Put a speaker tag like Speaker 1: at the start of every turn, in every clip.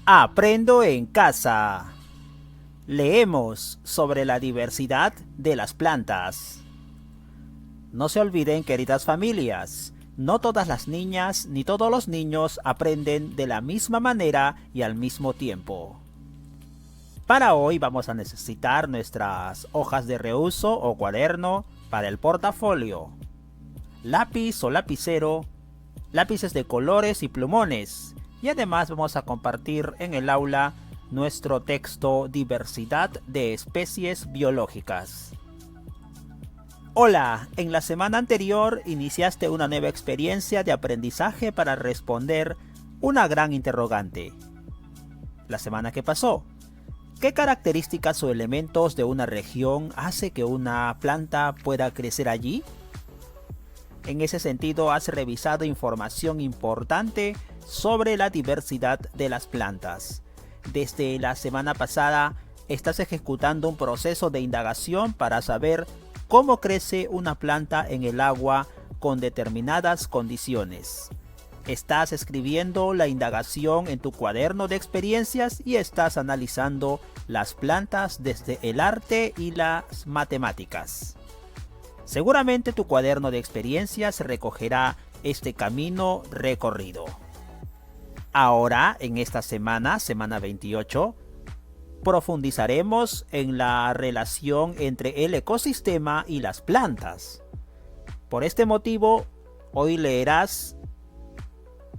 Speaker 1: Aprendo en casa. Leemos sobre la diversidad de las plantas. No se olviden, queridas familias, no todas las niñas ni todos los niños aprenden de la misma manera y al mismo tiempo. Para hoy vamos a necesitar nuestras hojas de reuso o cuaderno para el portafolio, lápiz o lapicero, lápices de colores y plumones, y además vamos a compartir en el aula nuestro texto Diversidad de especies biológicas. Hola, en la semana anterior iniciaste una nueva experiencia de aprendizaje para responder una gran interrogante. La semana que pasó, ¿qué características o elementos de una región hace que una planta pueda crecer allí? En ese sentido, has revisado información importante sobre la diversidad de las plantas. Desde la semana pasada, estás ejecutando un proceso de indagación para saber cómo crece una planta en el agua con determinadas condiciones. Estás escribiendo la indagación en tu cuaderno de experiencias y estás analizando las plantas desde el arte y las matemáticas. Seguramente tu cuaderno de experiencias recogerá este camino recorrido. Ahora, en esta semana 28, profundizaremos en la relación entre el ecosistema y las plantas. Por este motivo, hoy leerás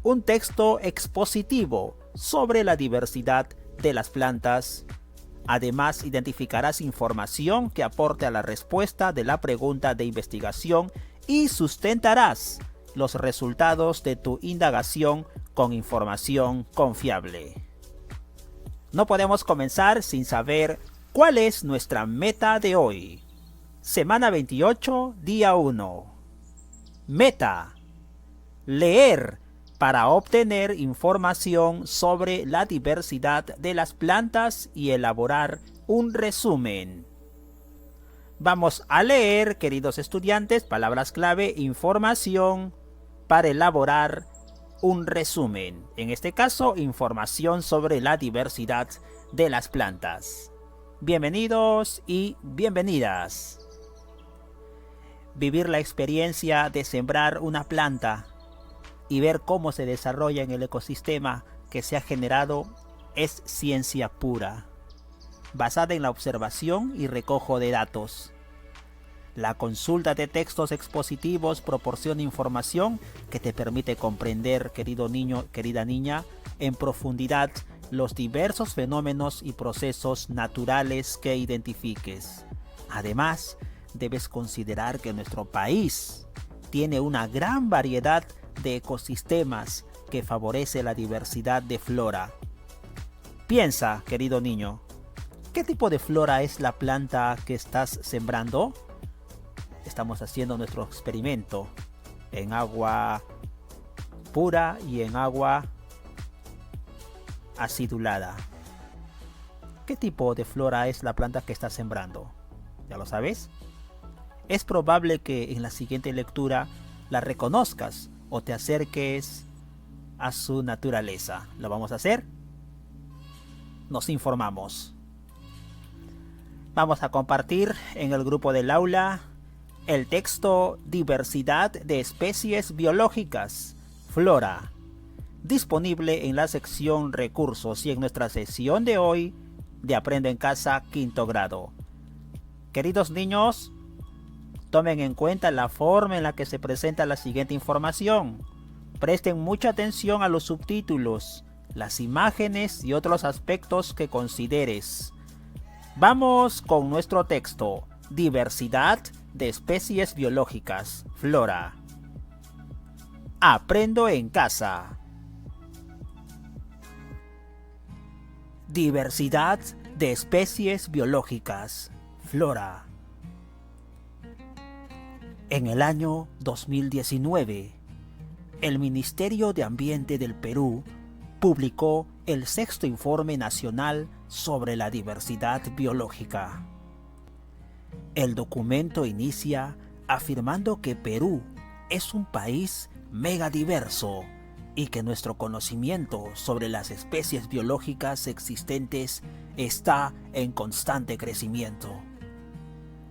Speaker 1: un texto expositivo sobre la diversidad de las plantas. Además, identificarás información que aporte a la respuesta de la pregunta de investigación y sustentarás los resultados de tu indagación con información confiable. No podemos comenzar sin saber cuál es nuestra meta de hoy. Semana 28, día 1. Meta: leer para obtener información sobre la diversidad de las plantas y elaborar un resumen. Vamos a leer, queridos estudiantes, palabras clave: información para elaborar un resumen. En este caso, información sobre la diversidad de las plantas. Bienvenidos y bienvenidas. Vivir la experiencia de sembrar una planta y ver cómo se desarrolla en el ecosistema que se ha generado es ciencia pura, basada en la observación y recojo de datos. La consulta de textos expositivos proporciona información que te permite comprender, querido niño, querida niña, en profundidad los diversos fenómenos y procesos naturales que identifiques. Además, debes considerar que nuestro país tiene una gran variedad de ecosistemas que favorece la diversidad de flora. Piensa, querido niño, ¿qué tipo de flora es la planta que estás sembrando? Estamos haciendo nuestro experimento en agua pura y en agua acidulada. ¿Qué tipo de flora es la planta que estás sembrando? ¿Ya lo sabes? Es probable que en la siguiente lectura la reconozcas o te acerques a su naturaleza. ¿Lo vamos a hacer? Nos informamos. Vamos a compartir en el grupo del aula el texto Diversidad de especies biológicas, Flora, disponible en la sección Recursos y en nuestra sesión de hoy de Aprendo en Casa quinto grado. Queridos niños, tomen en cuenta la forma en la que se presenta la siguiente información. Presten mucha atención a los subtítulos, las imágenes y otros aspectos que consideres. Vamos con nuestro texto, Diversidad de especies biológicas, Flora. Aprendo en casa. Diversidad de especies biológicas, Flora. En el año 2019, el Ministerio de Ambiente del Perú publicó el sexto Informe Nacional sobre la Diversidad Biológica. El documento inicia afirmando que Perú es un país megadiverso y que nuestro conocimiento sobre las especies biológicas existentes está en constante crecimiento.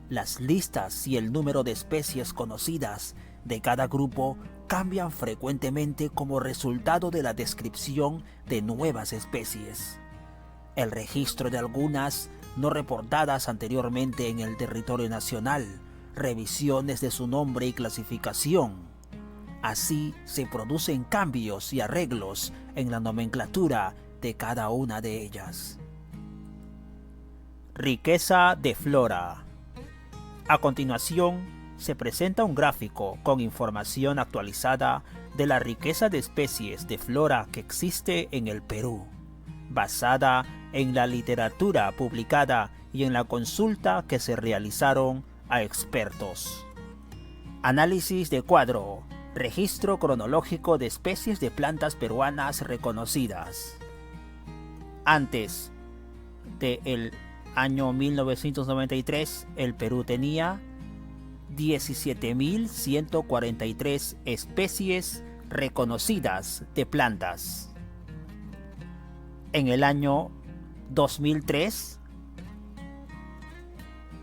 Speaker 1: Las listas y el número de especies conocidas de cada grupo cambian frecuentemente como resultado de la descripción de nuevas especies. El registro de algunas no reportadas anteriormente en el territorio nacional, revisiones de su nombre y clasificación. Así se producen cambios y arreglos en la nomenclatura de cada una de ellas. Riqueza de flora. A continuación, se presenta un gráfico con información actualizada de la riqueza de especies de flora que existe en el Perú, basada en la literatura publicada y en la consulta que se realizaron a expertos. Análisis de cuadro. Registro cronológico de especies de plantas peruanas reconocidas. Antes del año 1993, el Perú tenía 17.143 especies reconocidas de plantas. En el año 2003,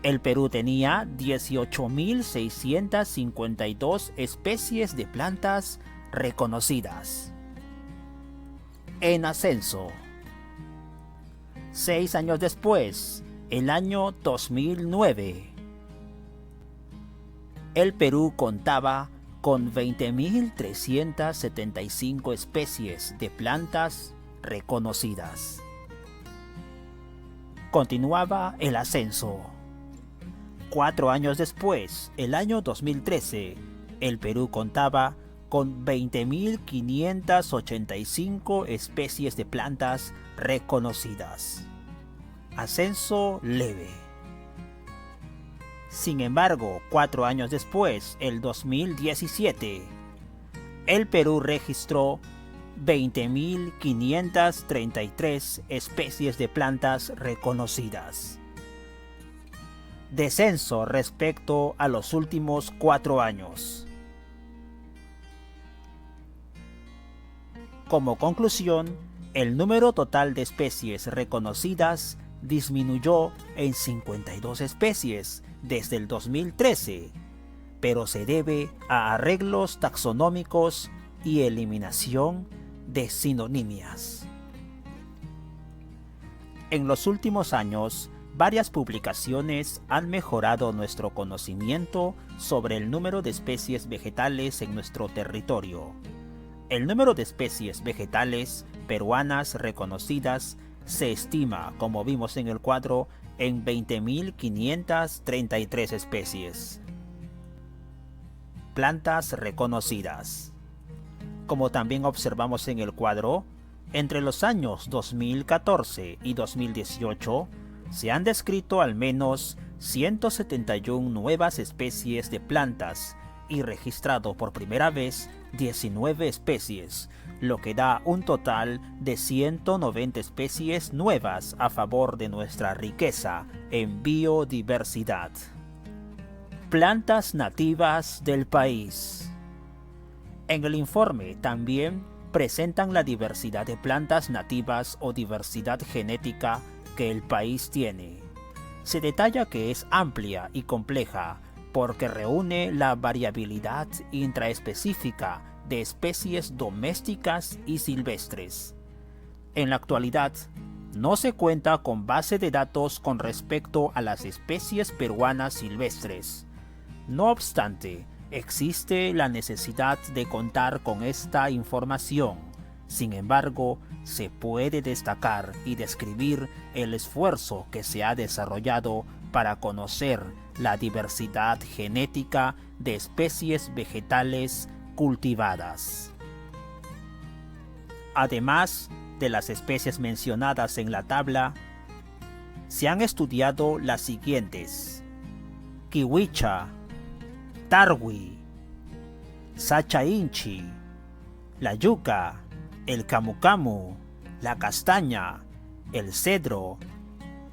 Speaker 1: el Perú tenía 18.652 especies de plantas reconocidas. En ascenso. 6 años después, el año 2009, el Perú contaba con 20.375 especies de plantas reconocidas. Continuaba el ascenso. 4 años después, el año 2013, el Perú contaba con 20.585 especies de plantas reconocidas. Ascenso leve. Sin embargo, 4 años después, el 2017, el Perú registró 20.533 especies de plantas reconocidas. Descenso respecto a los últimos 4 años. Como conclusión, el número total de especies reconocidas disminuyó en 52 especies desde el 2013, pero se debe a arreglos taxonómicos y eliminación de sinonimias. En los últimos años, varias publicaciones han mejorado nuestro conocimiento sobre el número de especies vegetales en nuestro territorio. El número de especies vegetales peruanas reconocidas se estima, como vimos en el cuadro, en 20.533 especies. Plantas reconocidas. Como también observamos en el cuadro, entre los años 2014 y 2018, se han descrito al menos 171 nuevas especies de plantas y registrado por primera vez 19 especies, lo que da un total de 190 especies nuevas a favor de nuestra riqueza en biodiversidad. Plantas nativas del país. En el informe también presentan la diversidad de plantas nativas o diversidad genética que el país tiene. Se detalla que es amplia y compleja porque reúne la variabilidad intraespecífica de especies domésticas y silvestres. En la actualidad, no se cuenta con base de datos con respecto a las especies peruanas silvestres. No obstante, existe la necesidad de contar con esta información. Sin embargo, se puede destacar y describir el esfuerzo que se ha desarrollado para conocer la diversidad genética de especies vegetales cultivadas. Además de las especies mencionadas en la tabla, se han estudiado las siguientes: kiwicha, tarwi, sacha inchi, la yuca, el camu camu, la castaña, el cedro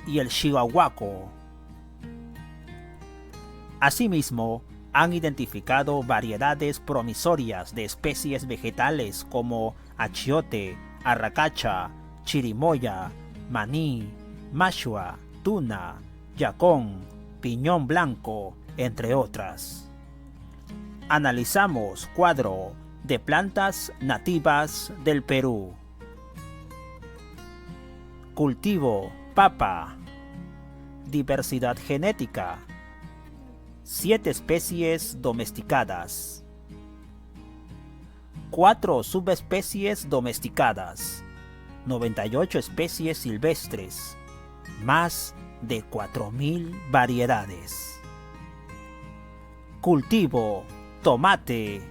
Speaker 1: y el chihuahuaco. Asimismo, Han identificado variedades promisorias de especies vegetales como achiote, arracacha, chirimoya, maní, mashua, tuna, yacón, piñón blanco, entre otras. Analizamos cuadro de plantas nativas del Perú. Cultivo papa. Diversidad genética. 7 especies domesticadas. 4 subespecies domesticadas. 98 especies silvestres. Más de 4000 variedades. Cultivo tomate.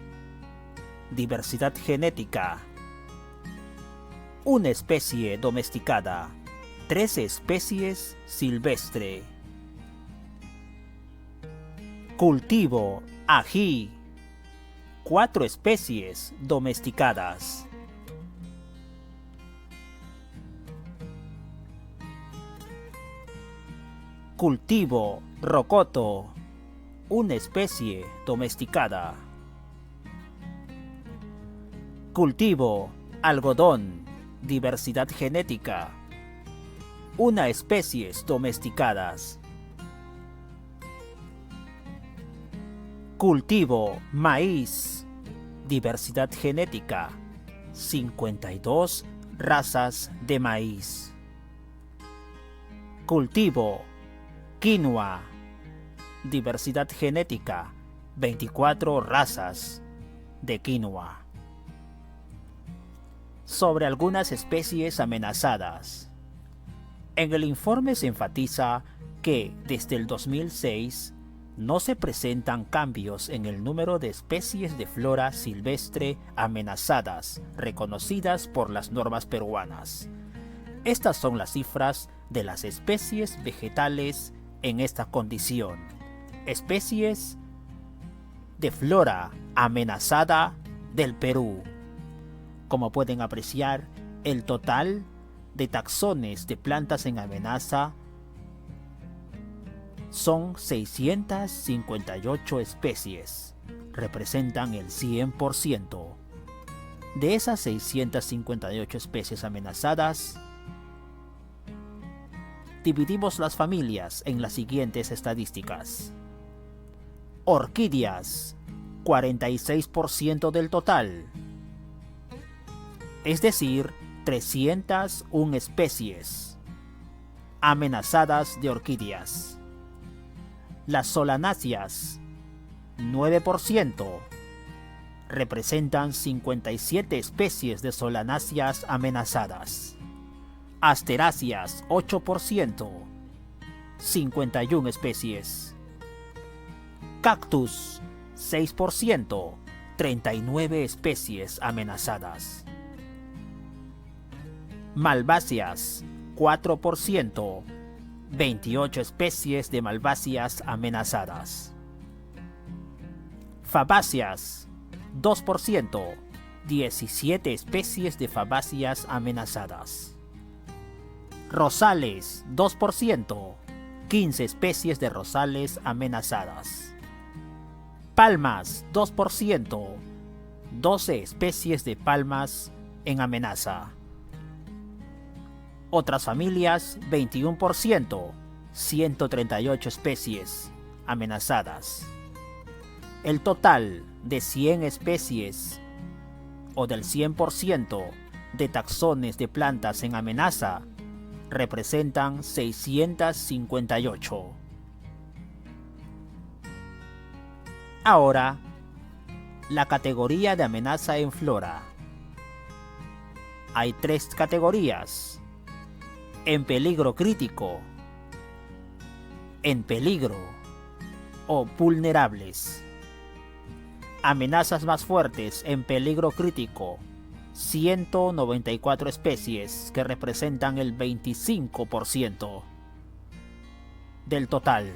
Speaker 1: Diversidad genética. 1 especie domesticada. 13 especies silvestre. Cultivo ají. 4 especies domesticadas. Cultivo rocoto. 1 especie domesticada. Cultivo algodón. Diversidad genética. 1 especies domesticadas. Cultivo maíz. Diversidad genética. 52 razas de maíz. Cultivo quinoa. Diversidad genética. 24 razas de quinoa. Sobre algunas especies amenazadas. En el informe se enfatiza que desde el 2006 no se presentan cambios en el número de especies de flora silvestre amenazadas reconocidas por las normas peruanas. Estas son las cifras de las especies vegetales en esta condición. Especies de flora amenazada del Perú. Como pueden apreciar, el total de taxones de plantas en amenaza son 658 especies, representan el 100%. De esas 658 especies amenazadas, dividimos las familias en las siguientes estadísticas. Orquídeas, 46% del total, es decir, 301 especies amenazadas de orquídeas. Las solanáceas, 9%, representan 57 especies de solanáceas amenazadas. Asteráceas, 8%, 51 especies. Cactus, 6%, 39 especies amenazadas. Malváceas, 4%, 28 especies de malváceas amenazadas. Fabáceas, 2%, 17 especies de fabáceas amenazadas. Rosales, 2%, 15 especies de rosales amenazadas. Palmas, 2%, 12 especies de palmas en amenaza. Otras familias, 21%, 138 especies amenazadas. El total de 100 especies o del 100% de taxones de plantas en amenaza representan 658. Ahora, la categoría de amenaza en flora. Hay 3 categorías. En peligro crítico, en peligro o vulnerables. Amenazas más fuertes en peligro crítico, 194 especies que representan el 25% del total.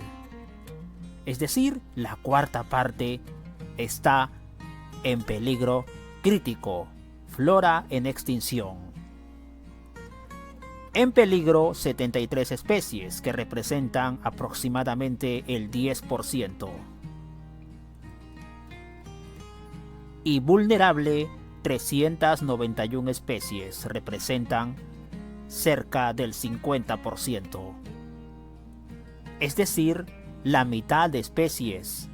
Speaker 1: Es decir, la cuarta parte está en peligro crítico, flora en extinción. En peligro, 73 especies que representan aproximadamente el 10%. y vulnerable 391 especies, representan cerca del 50%. Es decir, la mitad de especies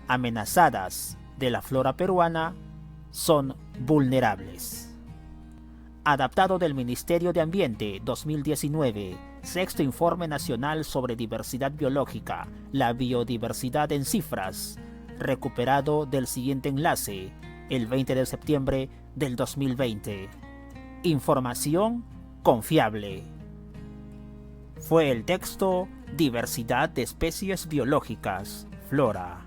Speaker 1: amenazadas de la flora peruana son vulnerables. Adaptado del Ministerio de Ambiente 2019, Sexto Informe Nacional sobre Diversidad Biológica, la biodiversidad en cifras, recuperado del siguiente enlace, el 20 de septiembre del 2020. Información confiable. Fue el texto Diversidad de especies biológicas, Flora.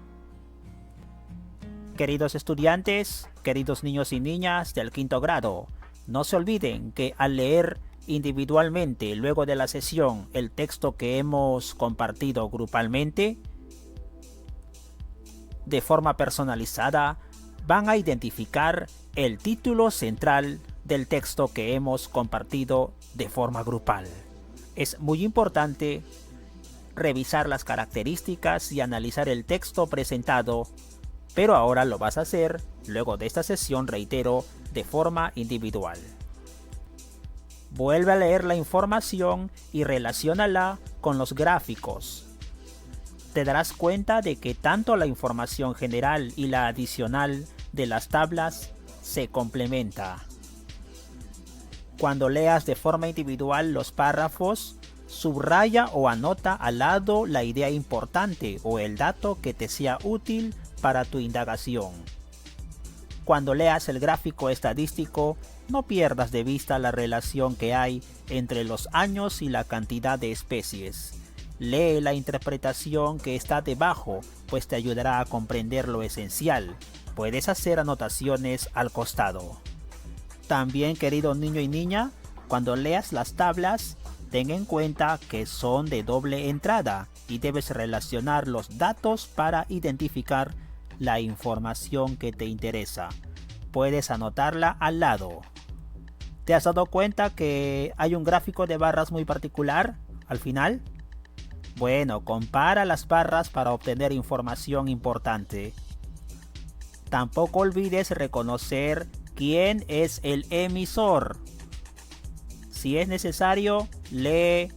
Speaker 1: Queridos estudiantes, queridos niños y niñas del quinto grado, no se olviden que al leer individualmente luego de la sesión el texto que hemos compartido grupalmente, de forma personalizada, van a identificar el título central del texto que hemos compartido de forma grupal. Es muy importante revisar las características y analizar el texto presentado, pero ahora lo vas a hacer, luego de esta sesión, reitero, de forma individual. Vuelve a leer la información y relaciónala con los gráficos. Te darás cuenta de que tanto la información general y la adicional de las tablas se complementa. Cuando leas de forma individual los párrafos, subraya o anota al lado la idea importante o el dato que te sea útil para tu indagación. Cuando leas el gráfico estadístico, no pierdas de vista la relación que hay entre los años y la cantidad de especies. Lee la interpretación que está debajo, pues te ayudará a comprender lo esencial. Puedes hacer anotaciones al costado. También, querido niño y niña, cuando leas las tablas, ten en cuenta que son de doble entrada y debes relacionar los datos para identificar la información que te interesa. Puedes anotarla al lado. ¿Te has dado cuenta que hay un gráfico de barras muy particular al final? Bueno, compara las barras para obtener información importante. Tampoco olvides reconocer quién es el emisor. Si es necesario, lee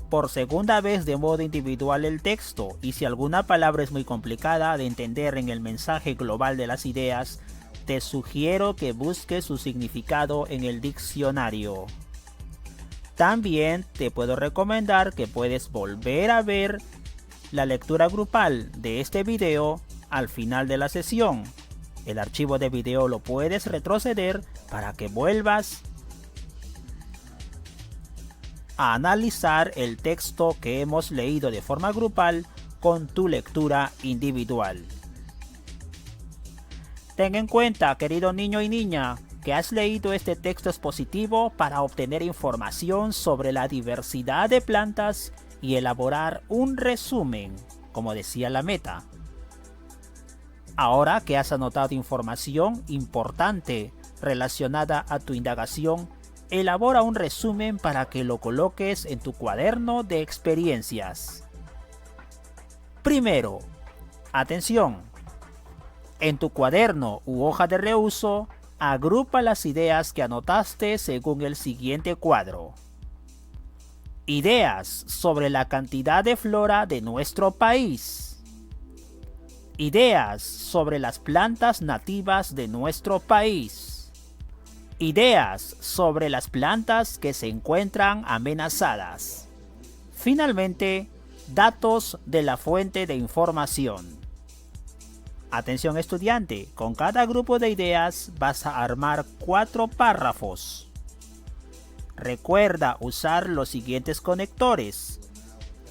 Speaker 1: por segunda vez de modo individual el texto, y si alguna palabra es muy complicada de entender en el mensaje global de las ideas, te sugiero que busques su significado en el diccionario. También te puedo recomendar que puedes volver a ver la lectura grupal de este video al final de la sesión. El archivo de video lo puedes retroceder para que vuelvas a analizar el texto que hemos leído de forma grupal con tu lectura individual. Ten en cuenta, querido niño y niña, que has leído este texto expositivo para obtener información sobre la diversidad de plantas y elaborar un resumen, como decía la meta. Ahora que has anotado información importante relacionada a tu indagación, elabora un resumen para que lo coloques en tu cuaderno de experiencias. Primero, atención. En tu cuaderno u hoja de reuso, agrupa las ideas que anotaste según el siguiente cuadro. Ideas sobre la cantidad de flora de nuestro país. Ideas sobre las plantas nativas de nuestro país. Ideas sobre las plantas que se encuentran amenazadas. Finalmente, datos de la fuente de información. Atención estudiante, con cada grupo de ideas vas a armar 4 párrafos. Recuerda usar los siguientes conectores.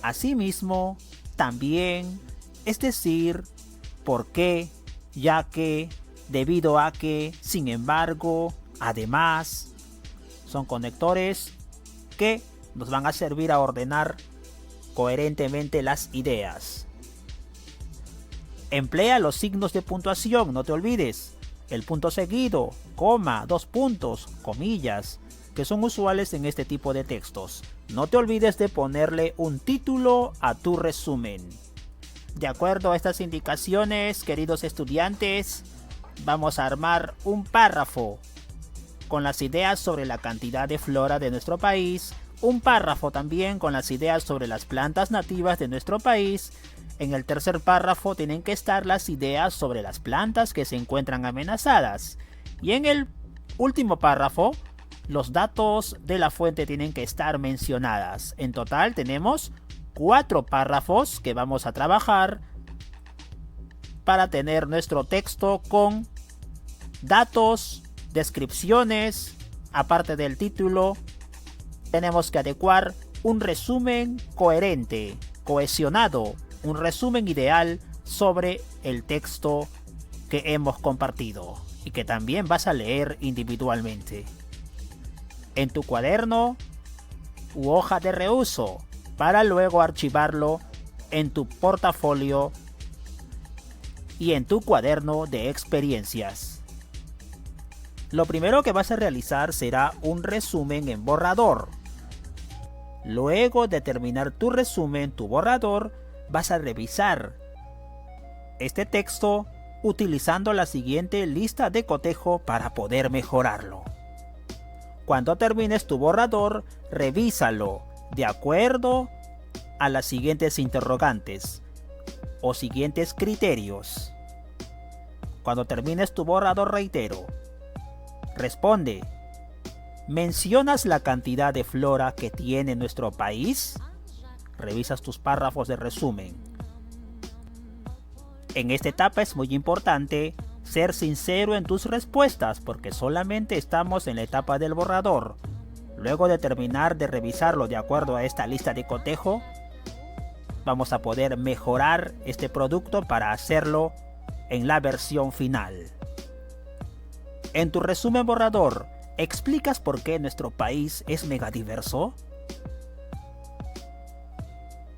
Speaker 1: Asimismo, también, es decir, por qué, ya que, debido a que, sin embargo, además. Son conectores que nos van a servir a ordenar coherentemente las ideas. Emplea los signos de puntuación, no te olvides. El punto seguido, coma, 2 puntos, comillas, que son usuales en este tipo de textos. No te olvides de ponerle un título a tu resumen. De acuerdo a estas indicaciones, queridos estudiantes, vamos a armar un párrafo con las ideas sobre la cantidad de flora de nuestro país, un párrafo también con las ideas sobre las plantas nativas de nuestro país. En el tercer párrafo tienen que estar las ideas sobre las plantas que se encuentran amenazadas. Y en el último párrafo, los datos de la fuente tienen que estar mencionadas. En total tenemos 4 párrafos que vamos a trabajar para tener nuestro texto con datos, descripciones, aparte del título. Tenemos que adecuar un resumen coherente, cohesionado, un resumen ideal sobre el texto que hemos compartido y que también vas a leer individualmente. En tu cuaderno u hoja de reuso, para luego archivarlo en tu portafolio y en tu cuaderno de experiencias. Lo primero que vas a realizar será un resumen en borrador. Luego de terminar tu resumen, tu borrador, vas a revisar este texto utilizando la siguiente lista de cotejo para poder mejorarlo. Cuando termines tu borrador, revísalo de acuerdo a las siguientes interrogantes o siguientes criterios. Cuando termines tu borrador, reitero, responde: ¿mencionas la cantidad de flora que tiene nuestro país? Revisas tus párrafos de resumen. En esta etapa es muy importante ser sincero en tus respuestas porque solamente estamos en la etapa del borrador. Luego de terminar de revisarlo de acuerdo a esta lista de cotejo, vamos a poder mejorar este producto para hacerlo en la versión final. En tu resumen borrador, ¿explicas por qué nuestro país es megadiverso?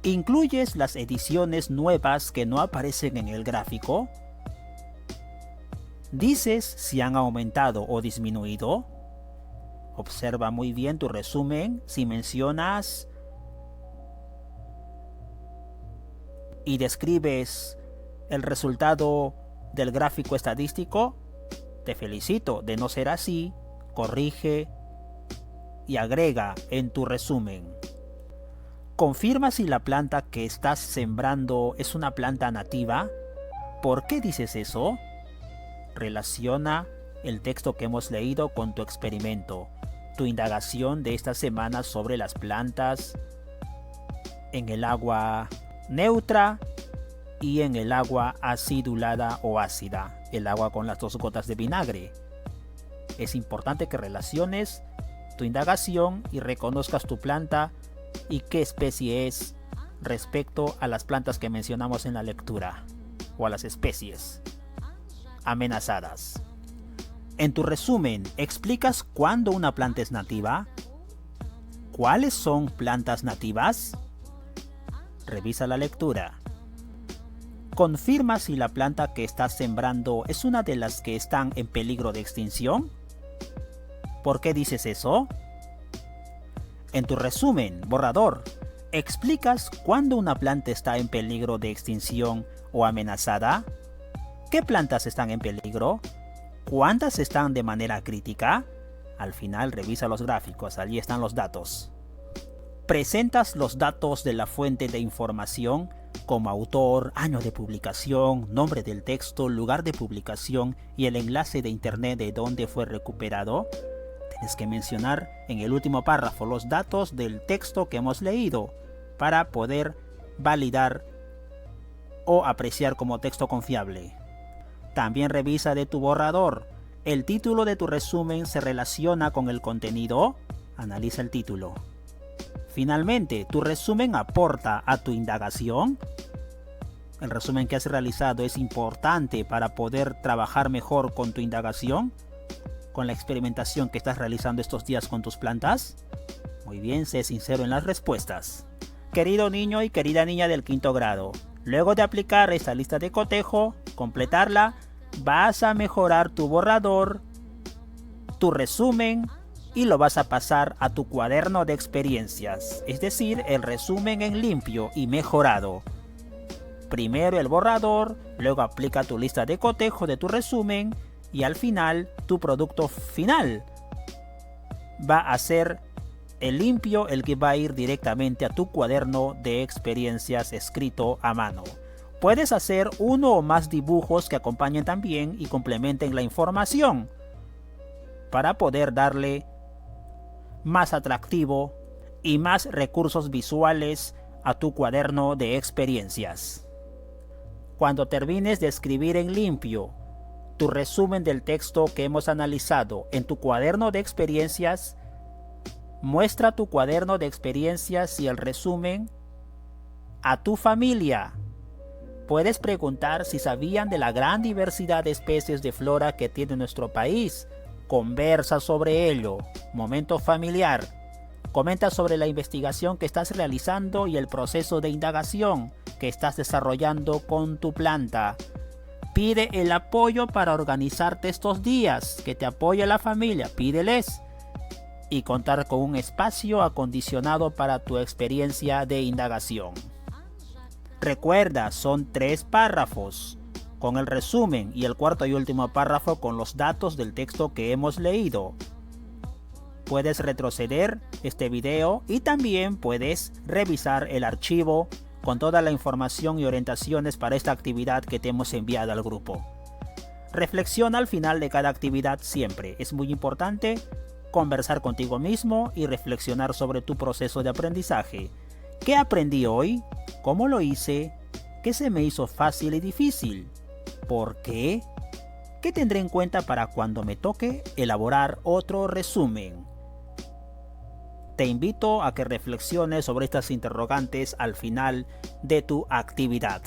Speaker 1: ¿Incluyes las ediciones nuevas que no aparecen en el gráfico? ¿Dices si han aumentado o disminuido? Observa muy bien tu resumen si mencionas y describes el resultado del gráfico estadístico. Te felicito. De no ser así, corrige y agrega en tu resumen. Confirma si la planta que estás sembrando es una planta nativa. ¿Por qué dices eso? Relaciona el texto que hemos leído con tu experimento, tu indagación de esta semana sobre las plantas en el agua neutra y en el agua acidulada o ácida, el agua con las 2 gotas de vinagre. Es importante que relaciones tu indagación y reconozcas tu planta y qué especie es respecto a las plantas que mencionamos en la lectura o a las especies amenazadas. En tu resumen, ¿explicas cuándo una planta es nativa? ¿Cuáles son plantas nativas? Revisa la lectura. ¿Confirma si la planta que estás sembrando es una de las que están en peligro de extinción? ¿Por qué dices eso? En tu resumen, borrador, ¿explicas cuándo una planta está en peligro de extinción o amenazada? ¿Qué plantas están en peligro? ¿Cuántas están de manera crítica? Al final revisa los gráficos, allí están los datos. Presentas los datos de la fuente de información como autor, año de publicación, nombre del texto, lugar de publicación y el enlace de internet de donde fue recuperado. Tienes que mencionar en el último párrafo los datos del texto que hemos leído para poder validar o apreciar como texto confiable. También revisa de tu borrador. ¿El título de tu resumen se relaciona con el contenido? Analiza el título. Finalmente, ¿tu resumen aporta a tu indagación? ¿El resumen que has realizado es importante para poder trabajar mejor con tu indagación? ¿Con la experimentación que estás realizando estos días con tus plantas? Muy bien, sé sincero en las respuestas. Querido niño y querida niña del 5º grado, luego de aplicar esta lista de cotejo, completarla, vas a mejorar tu borrador, tu resumen y lo vas a pasar a tu cuaderno de experiencias, es decir, el resumen en limpio y mejorado. Primero el borrador, luego aplica tu lista de cotejo de tu resumen y al final tu producto final va a ser el limpio, el que va a ir directamente a tu cuaderno de experiencias escrito a mano. Puedes hacer uno o más dibujos que acompañen también y complementen la información para poder darle más atractivo y más recursos visuales a tu cuaderno de experiencias. Cuando termines de escribir en limpio tu resumen del texto que hemos analizado en tu cuaderno de experiencias, muestra tu cuaderno de experiencias y el resumen a tu familia. Puedes preguntar si sabían de la gran diversidad de especies de flora que tiene nuestro país. Conversa sobre ello. Momento familiar. Comenta sobre la investigación que estás realizando y el proceso de indagación que estás desarrollando con tu planta. Pide el apoyo para organizarte estos días, que te apoye la familia, pídeles. Y contar con un espacio acondicionado para tu experiencia de indagación. Recuerda, son 3 párrafos con el resumen y el cuarto y último párrafo con los datos del texto que hemos leído. Puedes retroceder este video y también puedes revisar el archivo con toda la información y orientaciones para esta actividad que te hemos enviado al grupo. Reflexiona al final de cada actividad siempre. Es muy importante conversar contigo mismo y reflexionar sobre tu proceso de aprendizaje. ¿Qué aprendí hoy? ¿Cómo lo hice? ¿Qué se me hizo fácil y difícil? ¿Por qué? ¿Qué tendré en cuenta para cuando me toque elaborar otro resumen? Te invito a que reflexiones sobre estas interrogantes al final de tu actividad.